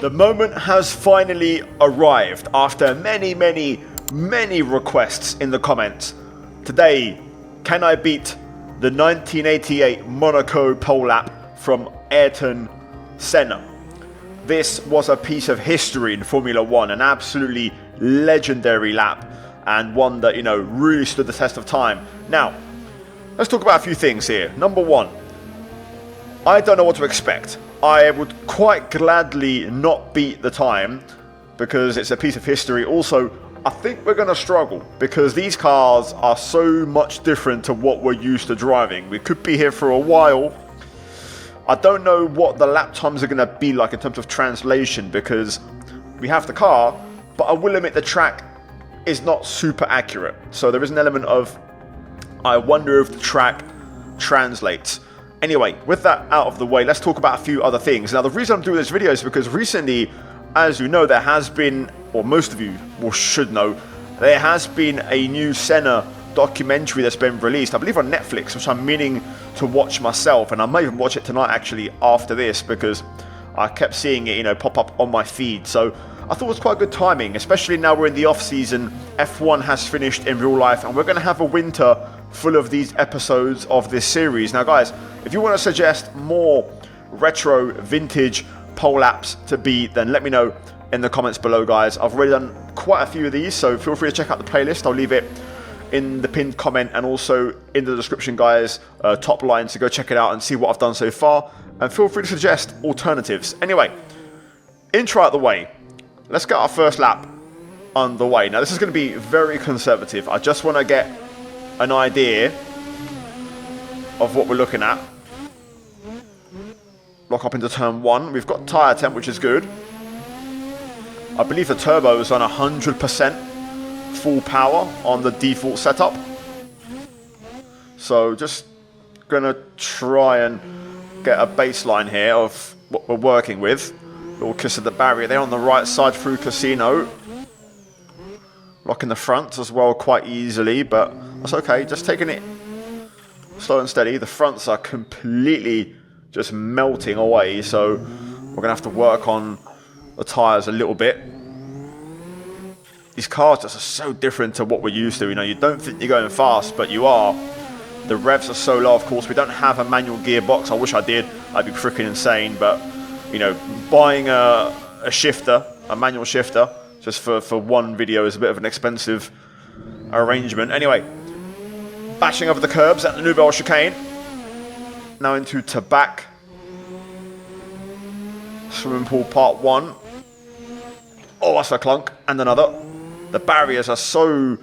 The moment has finally arrived after many requests in the comments. Today, can I beat the 1988 Monaco Pole Lap from Ayrton Senna? This was a piece of history in Formula One, an absolutely legendary lap, and one that, really stood the test of time. Now, let's talk about a few things here. Number one, I don't know what to expect. I would quite gladly not beat the time because it's a piece of history. Also, I think we're going to struggle because these cars are so much different to what we're used to driving. We could be here for a while. I don't know what the lap times are going to be like in terms of translation because we have the car, but I will admit the track is not super accurate. So there is an element of, I wonder if the track translates. Anyway, with that out of the way, let's talk about a few other things. Now, the reason I'm doing this video is because recently, as you know, there has been, or most of you should know, there has been a new Senna documentary that's been released, I believe on Netflix, which I'm meaning to watch myself, and I may even watch it tonight actually after this because I kept seeing it, pop up on my feed. So I thought it was quite good timing, especially now we're in the off season. F1 has finished in real life, and we're going to have a winter full of these episodes of this series. Now, guys, if you want to suggest more retro vintage pole laps to beat, then let me know in the comments below, guys. I've already done quite a few of these, so feel free to check out the playlist. I'll leave it in the pinned comment and also in the description, guys, top line, so go check it out and see what I've done so far, and feel free to suggest alternatives. Anyway, intro out the way, let's get our first lap underway. Now, this is going to be very conservative. I just want to get an idea of what we're looking at. Lock up into turn one. We've got tyre temp, which is good. I believe the turbo is on 100% full power on the default setup. So just gonna try and get a baseline here of what we're working with. Little kiss of the barrier there on the right side through Casino. Locking the front as well quite easily, but that's okay. Just taking it slow and steady. The fronts are completely just melting away, so we're going to have to work on the tyres a little bit. These cars just are so different to what we're used to. You don't think you're going fast, but you are. The revs are so low, of course. We don't have a manual gearbox. I wish I did. That'd be freaking insane, but, buying a shifter, a manual shifter, just for one video is a bit of an expensive arrangement. Anyway, bashing over the curbs at the Nouvelle Chicane. Now into Tabac. Swimming pool part one. Oh, that's a clunk. And another. The barriers are so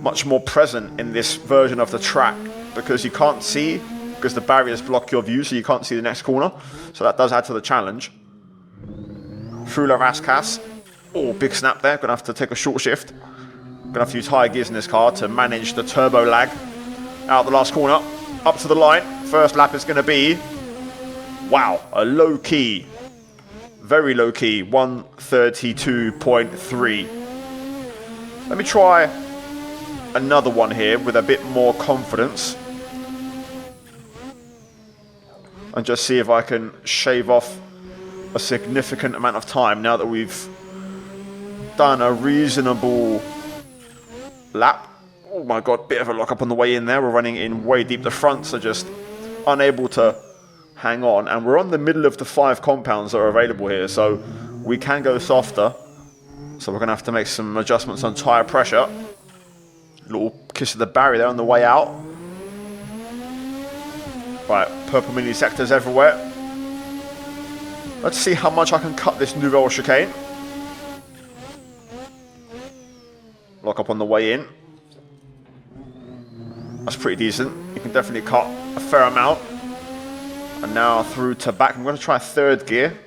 much more present in this version of the track because you can't see, because the barriers block your view, so you can't see the next corner. So that does add to the challenge. Through La Rascasse. Oh, big snap there. Gonna have to take a short shift. Gonna have to use higher gears in this car to manage the turbo lag. Out the last corner. Up to the line. First lap is gonna be, wow, a low key. Very low key. 132.3. Let me try another one here with a bit more confidence. And just see if I can shave off a significant amount of time now that we've done a reasonable lap. Oh my god, bit of a lock up on the way in there. We're running in way deep. The fronts are just unable to hang on, and we're on the middle of the 5 compounds that are available here, so we can go softer. So we're going to have to make some adjustments on tyre pressure. Little kiss of the barrier there on the way out. Right, purple mini sectors everywhere. Let's see how much I can cut this Nouvelle Chicane. Lock up on the way in. That's pretty decent. You can definitely cut a fair amount. And now through to back. I'm going to try third gear.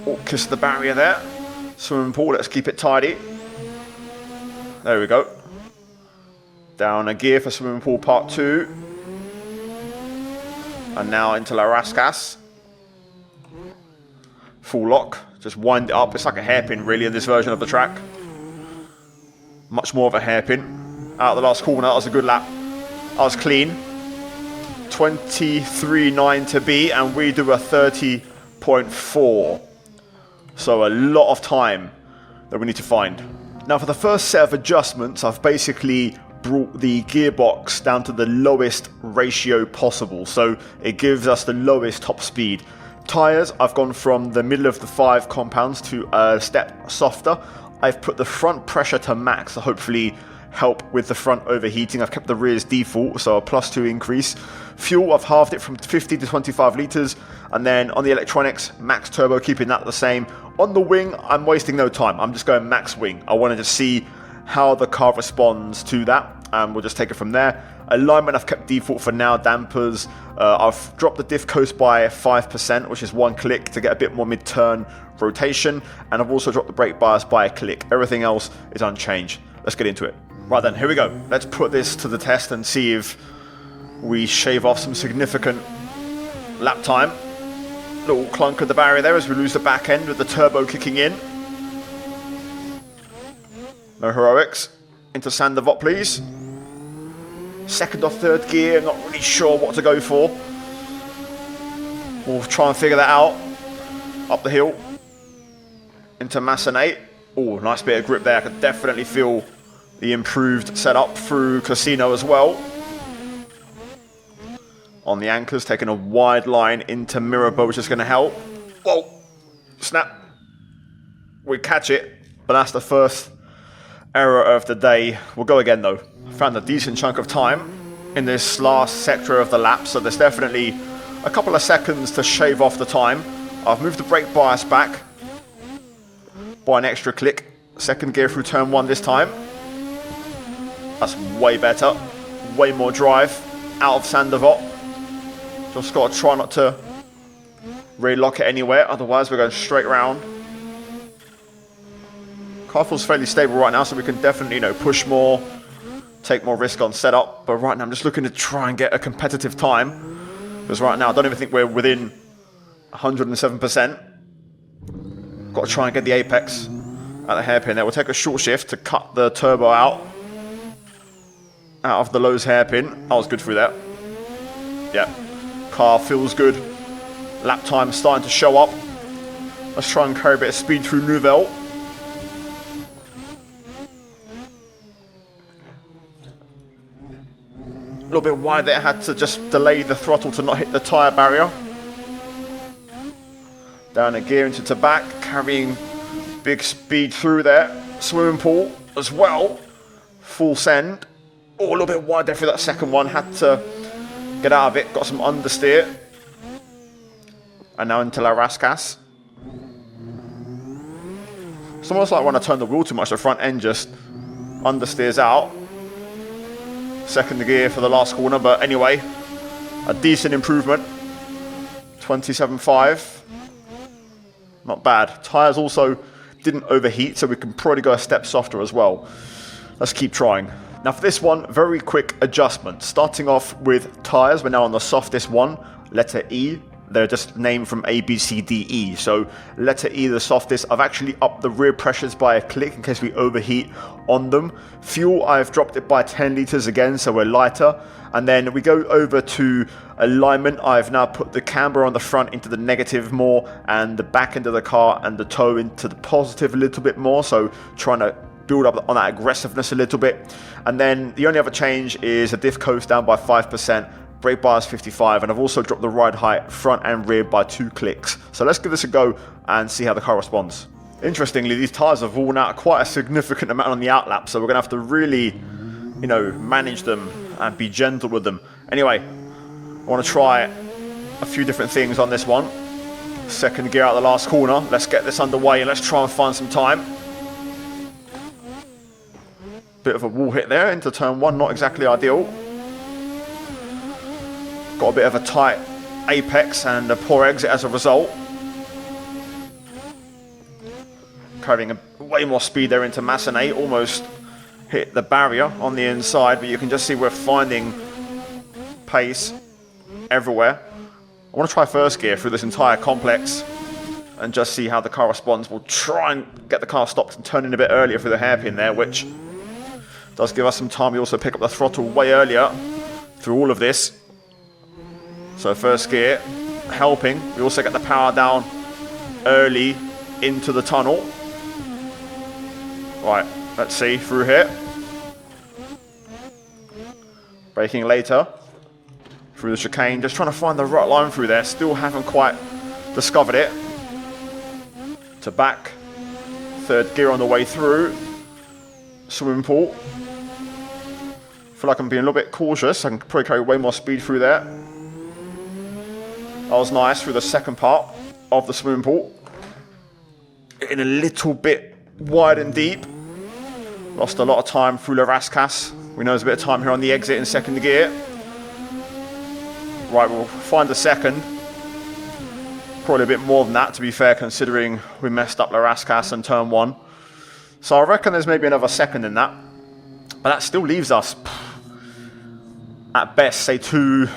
Oh, kiss the barrier there. Swimming pool, let's keep it tidy. There we go. Down a gear for swimming pool part 2. And now into La Rascasse. Full lock. Just wind it up. It's like a hairpin really in this version of the track. Much more of a hairpin. Out of the last corner, that was a good lap. That was clean. 23.9 to beat, and we do a 30.4. So a lot of time that we need to find. Now for the first set of adjustments, I've basically brought the gearbox down to the lowest ratio possible. So it gives us the lowest top speed. Tyres, I've gone from the middle of the 5 compounds to a step softer. I've put the front pressure to max to hopefully help with the front overheating. I've kept the rear's default, so a +2 increase. Fuel, I've halved it from 50 to 25 litres. And then on the electronics, max turbo, keeping that the same. On the wing, I'm wasting no time. I'm just going max wing. I wanted to see how the car responds to that, and we'll just take it from there. Alignment, I've kept default for now. Dampers, I've dropped the diff coast by 5%, which is 1 click to get a bit more mid-turn rotation. And I've also dropped the brake bias by a click. Everything else is unchanged. Let's get into it. Right then, here we go. Let's put this to the test and see if we shave off some significant lap time. Little clunk of the barrier there as we lose the back end with the turbo kicking in. No heroics. Into Sandoval, please. Second or third gear, not really sure what to go for. We'll try and figure that out. Up the hill. Into Massenate. Oh, nice bit of grip there. I could definitely feel the improved setup through Casino as well. On the anchors, taking a wide line into Mirabeau, which is going to help. Whoa! Snap. We catch it, but that's the first error of the day. We'll go again though. Found a decent chunk of time in this last sector of the lap, so there's definitely a couple of seconds to shave off the time. I've moved the brake bias back by an extra click. Second gear through turn 1 this time. That's way better. Way more drive out of Sandoval. Just got to try not to really lock it anywhere, otherwise we're going straight round. Car feels fairly stable right now, so we can definitely, push more, take more risk on setup. But right now I'm just looking to try and get a competitive time, because right now I don't even think we're within 107%. Got to try and get the apex at the hairpin there. We'll take a short shift to cut the turbo out of the Lowe's hairpin. That was good through that. Yeah. Car feels good. Lap time starting to show up. Let's try and carry a bit of speed through Nouvelle. A little bit wide there. Had to just delay the throttle to not hit the tyre barrier. Down a gear into to back. Carrying big speed through there. Swimming pool as well. Full send. Oh, a little bit wide there for that second one. Had to get out of it, got some understeer. And now into La Rascasse. It's almost like when I turn the wheel too much, the front end just understeers out. Second gear for the last corner, but anyway, a decent improvement. 27.5. Not bad. Tyres also didn't overheat, so we can probably go a step softer as well. Let's keep trying. Now for this one, very quick adjustment. Starting off with tyres, we're now on the softest one, letter E. They're just named from A, B, C, D, E. So letter E, the softest. I've actually upped the rear pressures by a click in case we overheat on them. Fuel, I've dropped it by 10 litres again, so we're lighter. And then we go over to alignment. I've now put the camber on the front into the negative more, and the back end of the car and the toe into the positive a little bit more. So trying to build up on that aggressiveness a little bit. And then the only other change is the diff coast down by 5%, brake bias 55, and I've also dropped the ride height front and rear by 2 clicks. So let's give this a go and see how the car responds. Interestingly, these tyres have worn out quite a significant amount on the outlap, so we're going to have to really, manage them and be gentle with them. Anyway, I want to try a few different things on this one. Second gear out the last corner. Let's get this underway and let's try and find some time. Bit of a wall hit there into turn 1, not exactly ideal. Got a bit of a tight apex and a poor exit as a result. Carrying a way more speed there into Massenate, almost hit the barrier on the inside, but you can just see we're finding pace everywhere. I want to try first gear through this entire complex and just see how the car responds. We'll try and get the car stopped and turn in a bit earlier through the hairpin there, which does give us some time. We also pick up the throttle way earlier through all of this. So first gear helping. We also get the power down early into the tunnel. Right, let's see, through here. Braking later. Through the chicane, just trying to find the right line through there. Still haven't quite discovered it. To back. Third gear on the way through. Swimming pool. Feel like I'm being a little bit cautious. I can probably carry way more speed through there. That was nice through the second part of the swimming pool. Getting a little bit wide and deep. Lost a lot of time through La Rascasse. We know there's a bit of time here on the exit in second gear. Right, we'll find a second. Probably a bit more than that, to be fair, considering we messed up La Rascasse in turn 1. So I reckon there's maybe another second in that. But that still leaves us, at best, say two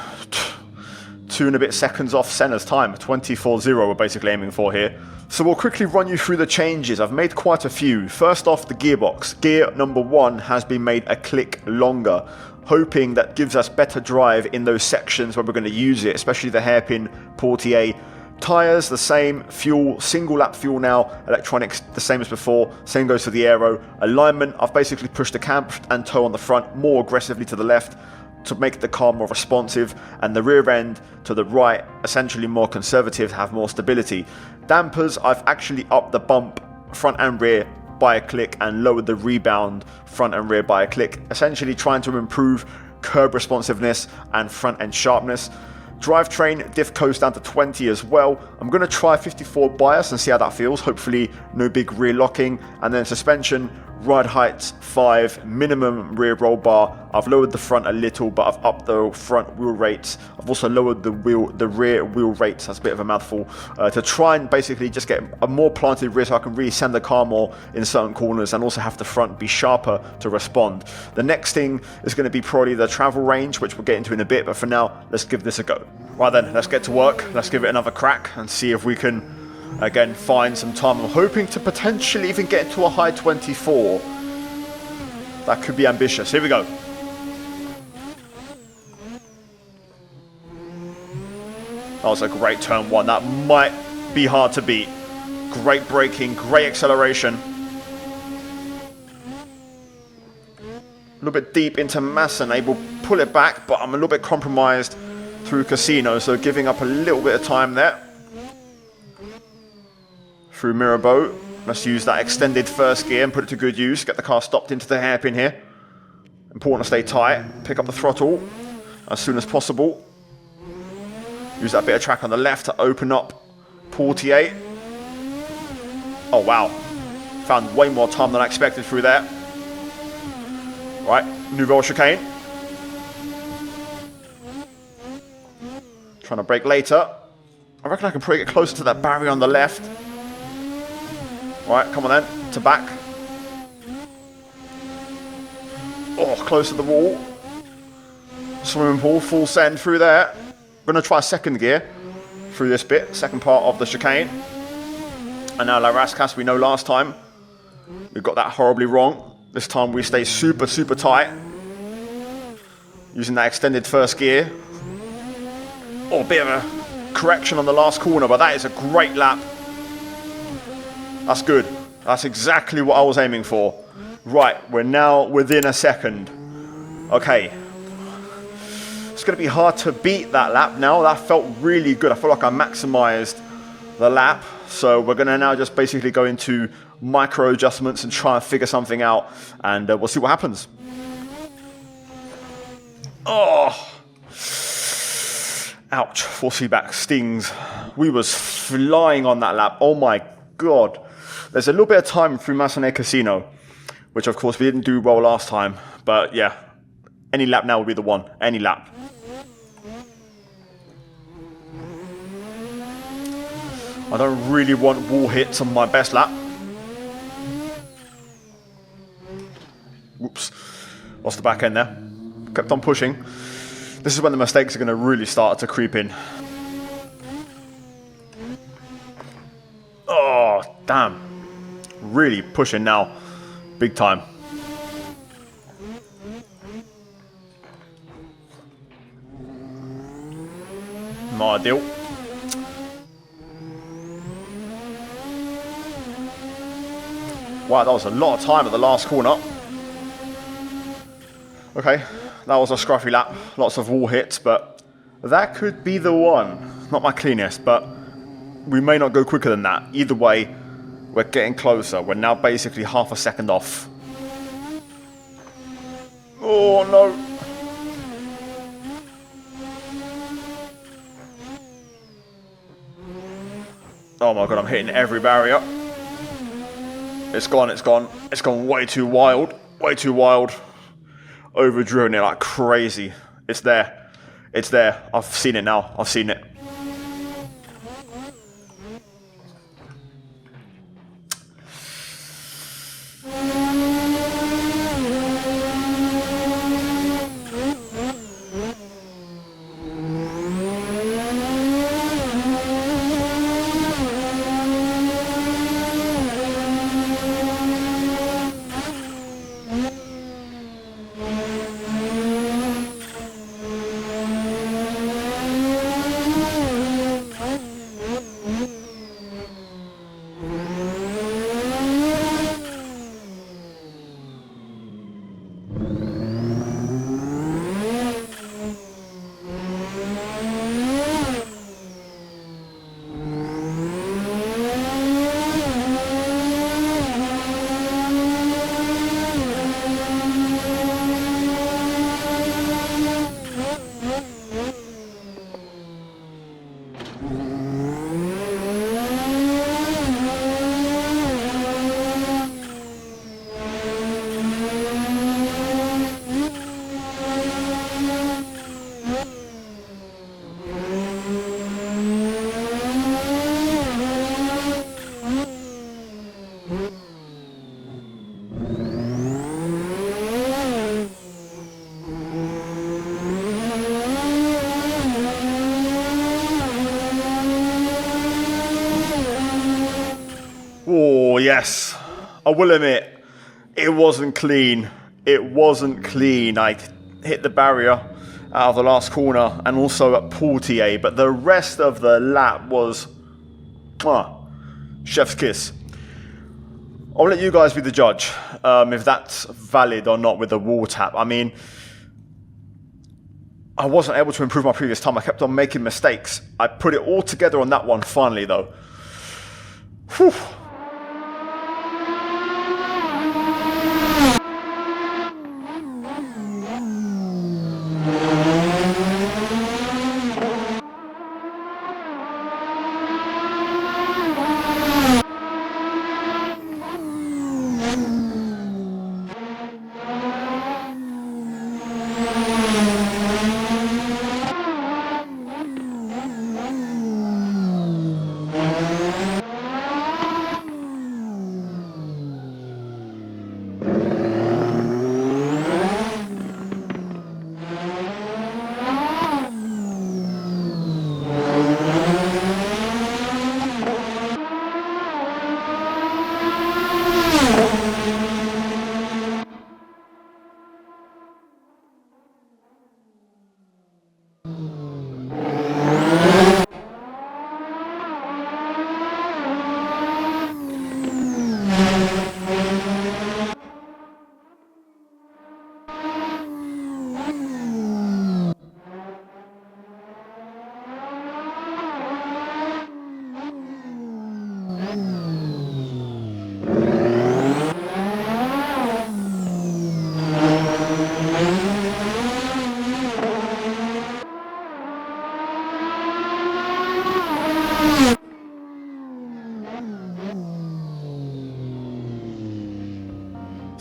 and a bit seconds off Senna's time. 24.0 we're basically aiming for here. So we'll quickly run you through the changes. I've made quite a few. First off, the gearbox. Gear number 1 has been made a click longer, hoping that gives us better drive in those sections where we're going to use it, especially the hairpin Portier. Tyres, the same. Fuel, single lap fuel now. Electronics, the same as before. Same goes for the aero. Alignment, I've basically pushed the cam and toe on the front more aggressively to the left to make the car more responsive, and the rear end to the right, essentially more conservative, have more stability. Dampers, I've actually upped the bump front and rear by a click and lowered the rebound front and rear by a click, essentially trying to improve curb responsiveness and front end sharpness. Drivetrain, diff coast down to 20 as well. I'm going to try 54 bias and see how that feels. Hopefully no big rear locking. And then suspension, ride heights 5, minimum rear roll bar. I've lowered the front a little, but I've upped the front wheel rates. I've also lowered the rear wheel rates, that's a bit of a mouthful, to try and basically just get a more planted rear so I can really send the car more in certain corners and also have the front be sharper to respond. The next thing is going to be probably the travel range, which we'll get into in a bit, but for now, let's give this a go. Right then, let's get to work. Let's give it another crack and see if we can again find some time. I'm hoping to potentially even get to a high 24. That could be ambitious. Here we go. That was a great turn 1. That might be hard to beat. Great braking, great acceleration. A little bit deep into Masson, able to pull it back, but I'm a little bit compromised through Casino, so giving up a little bit of time there. Through Mirabeau, let's use that extended first gear and put it to good use. Get the car stopped into the hairpin here. Important to stay tight. Pick up the throttle as soon as possible. Use that bit of track on the left to open up Portier. Oh wow, found way more time than I expected through there. Right, Nouvelle chicane. Trying to brake later. I reckon I can probably get closer to that barrier on the left. Right, come on then, to back. Oh, close to the wall. Swimming pool, full send through there. We're going to try second gear through this bit, second part of the chicane. And now La Rascasse, we know last time we got that horribly wrong. This time we stay super, super tight. Using that extended first gear. Oh, a bit of a correction on the last corner, but that is a great lap. That's good. That's exactly what I was aiming for. Right, we're now within a second. Okay. It's going to be hard to beat that lap now. That felt really good. I feel like I maximized the lap. So we're going to now just basically go into micro adjustments and try and figure something out. And we'll see what happens. Oh. Ouch. Force feedback stings. We was flying on that lap. Oh my God. There's a little bit of time through Massenet Casino, which of course we didn't do well last time. But yeah, any lap now will be the one. Any lap. I don't really want wall hits on my best lap. Whoops. Lost the back end there. Kept on pushing. This is when the mistakes are going to really start to creep in. Oh, damn. Really pushing now. Big time. Not ideal. Wow, that was a lot of time at the last corner. Okay, that was a scruffy lap. Lots of wall hits, but that could be the one. Not my cleanest, but we may not go quicker than that. Either way, we're getting closer. We're now basically half a second off. Oh no. Oh my god, I'm hitting every barrier. It's gone, it's gone. It's gone way too wild. Way too wild. Overdriven it like crazy. It's there. It's there. I've seen it now. I've seen it. Oh, yes. I will admit, it wasn't clean. It wasn't clean. I hit the barrier out of the last corner and also at Portier, but the rest of the lap was chef's kiss. I'll let you guys be the judge if that's valid or not with the wall tap. I mean, I wasn't able to improve my previous time. I kept on making mistakes. I put it all together on that one finally, though. Whew.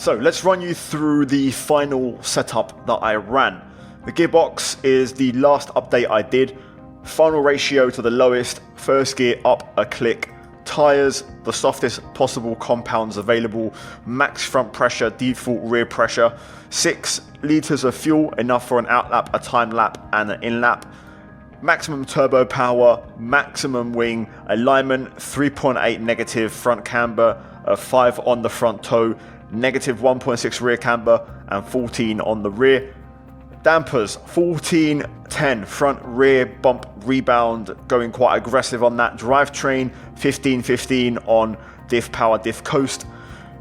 So let's run you through the final setup that I ran. The gearbox is the last update I did. Final ratio to the lowest, first gear up a click. Tyres, the softest possible compounds available. Max front pressure, default rear pressure. 6 litres of fuel, enough for an out lap, a time lap and an in lap. Maximum turbo power, maximum wing, alignment 3.8 negative front camber, 5 on the front toe, negative 1.6 rear camber and 14 on the rear. Dampers 14-10 front rear bump rebound, going quite aggressive on that. Drivetrain 15-15 on diff power, diff coast.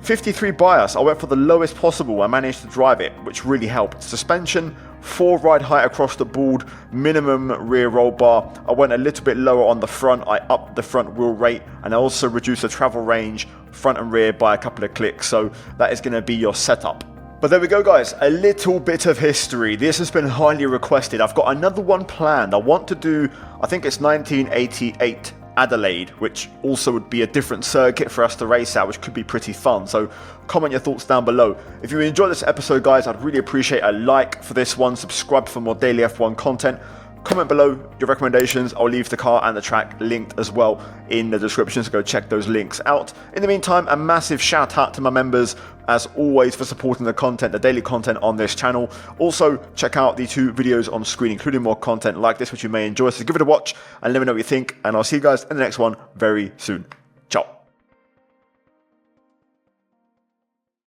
53 bias, I went for the lowest possible. I managed to drive it, which really helped. Suspension, 4 ride height across the board, minimum rear roll bar. I went a little bit lower on the front. I upped the front wheel rate, and I also reduced the travel range front and rear by a couple of clicks. So that is going to be your setup. But there we go, guys, a little bit of history. This has been highly requested. I've got another one planned. I want to do, I think it's 1988 Adelaide, which also would be a different circuit for us to race at, which could be pretty fun. So comment your thoughts down below. If you enjoyed this episode, guys, I'd really appreciate a like for this one. Subscribe for more daily F1 content. Comment below your recommendations. I'll leave the car and the track linked as well in the description, so go check those links out. In the meantime, a massive shout out to my members, as always, for supporting the content, the daily content on this channel. Also, check out the 2 videos on screen, including more content like this, which you may enjoy. So give it a watch and let me know what you think, and I'll see you guys in the next one very soon. Ciao.